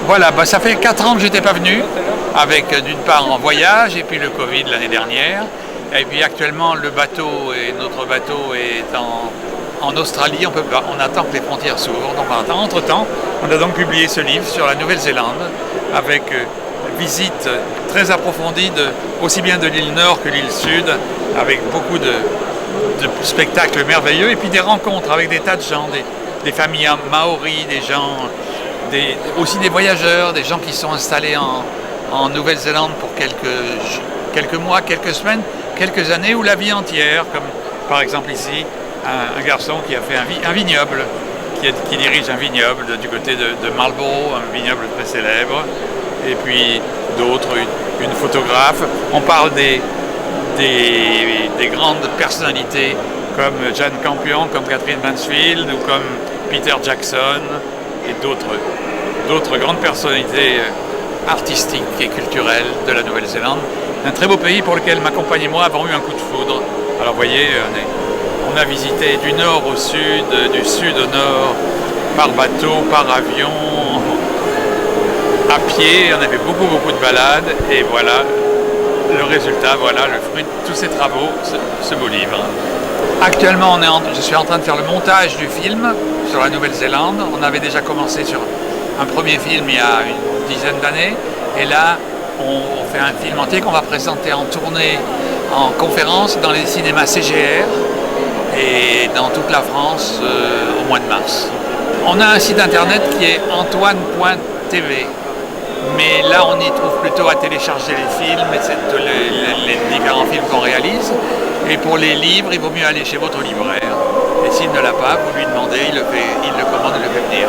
Voilà, bah, ça fait 4 ans que j'étais pas venu, avec d'une part en voyage et puis le Covid l'année dernière. Et puis actuellement notre bateau est en Australie, on attend que les frontières s'ouvrent. Donc entre-temps, on a donc publié ce livre sur la Nouvelle-Zélande avec visite très approfondie aussi bien de l'île Nord que l'île Sud, avec beaucoup de spectacles merveilleux et puis des rencontres avec des tas de gens, des familles maoris, des gens, aussi des voyageurs, des gens qui sont installés en Nouvelle-Zélande pour quelques mois, quelques semaines, quelques années ou la vie entière, comme par exemple ici un garçon qui a fait un vignoble, qui dirige un vignoble du côté de Marlborough, un vignoble très célèbre, et puis d'autres, une photographe. On parle des grandes personnalités comme Jane Campion, comme Catherine Mansfield ou comme Peter Jackson et d'autres grandes personnalités artistiques et culturelles de la Nouvelle-Zélande. Un très beau pays pour lequel ma compagne et moi avons eu un coup de foudre. Alors vous voyez, on a visité du nord au sud, du sud au nord, par bateau, par avion, à pied. On a fait beaucoup de balades et voilà le résultat, voilà le fruit de tous ces travaux, ce beau livre. Actuellement, je suis en train de faire le montage du film sur la Nouvelle-Zélande. On avait déjà commencé sur un premier film il y a une dizaine d'années. Et là, on fait un film entier qu'on va présenter en tournée, en conférence dans les cinémas CGR et dans toute la France au mois de mars. On a un site internet qui est antoine.tv. Mais là, on y trouve plutôt à télécharger les films et les différents films qu'on réalise. Et pour les livres, il vaut mieux aller chez votre libraire. Et s'il ne l'a pas, vous lui demandez, il le commande, il le fait venir.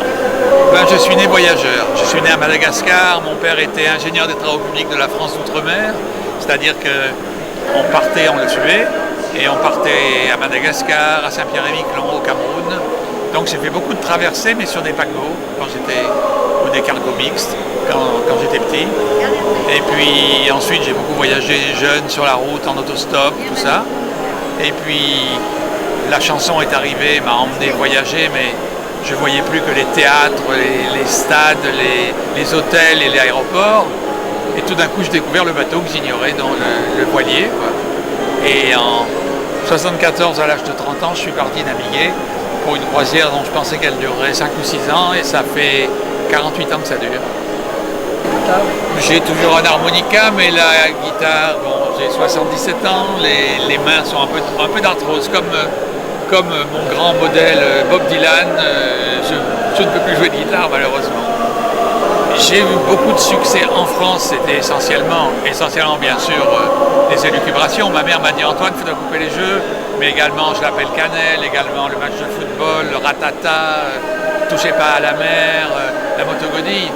Ben, je suis né voyageur. Je suis né à Madagascar. Mon père était ingénieur des travaux publics de la France d'outre-mer. C'est-à-dire qu'on partait, on le suivait, et on partait à Madagascar, à Saint-Pierre-et-Miquelon, au Cameroun. Donc j'ai fait beaucoup de traversées, mais sur des paquebots, ou des cargos mixtes, quand j'étais petit. Et puis ensuite j'ai beaucoup voyagé jeune sur la route, en autostop, tout ça. Et puis la chanson est arrivée, m'a emmené voyager, mais je voyais plus que les théâtres, les stades, les hôtels et les aéroports. Et tout d'un coup j'ai découvert le bateau que j'ignorais, dans le voilier, quoi. Et en 74, à l'âge de 30 ans, je suis parti naviguer pour une croisière dont je pensais qu'elle durerait 5 ou 6 ans, et ça fait 48 ans que ça dure. J'ai toujours un harmonica, mais la guitare, bon, j'ai 77 ans, les mains sont un peu d'arthrose, comme mon grand modèle Bob Dylan, je ne peux plus jouer de guitare malheureusement. J'ai eu beaucoup de succès en France, c'était essentiellement bien sûr des élucubrations. Ma mère m'a dit Antoine, il faut couper les jeux, mais également Je l'appelle Cannelle, également le match de football, le ratata, Touchez pas à la mer, la motogodille.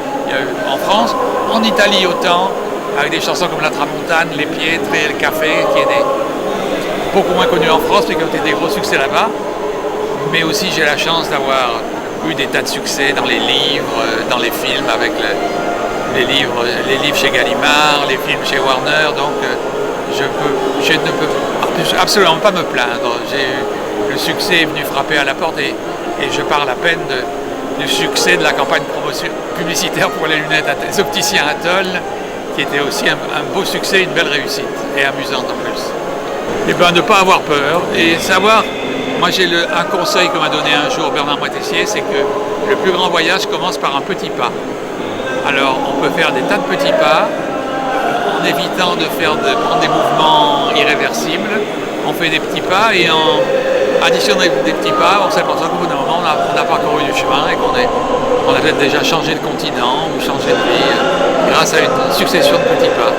En France, en Italie autant, avec des chansons comme La Tramontane, Les Pietre et Le Café, qui étaient beaucoup moins connues en France, mais qui ont été des gros succès là-bas. Mais aussi j'ai la chance d'avoir eu des tas de succès dans les livres, dans les films, avec les livres chez Gallimard, les films chez Warner, donc je ne peux absolument pas me plaindre. Le succès est venu frapper à la porte et je parle à peine du succès de la campagne publicitaire pour les lunettes des opticiens Atoll, qui était aussi un beau succès, une belle réussite et amusante en plus. Et bien ne pas avoir peur et savoir. Moi j'ai un conseil que m'a donné un jour Bernard Moitessier, c'est que le plus grand voyage commence par un petit pas. Alors on peut faire des tas de petits pas en évitant de prendre des mouvements irréversibles. On fait des petits pas et en additionnant des petits pas, on s'aperçoit qu'au bout d'un moment on a parcouru du chemin et qu'on a peut-être déjà changé de continent ou changé de vie grâce à une succession de petits pas.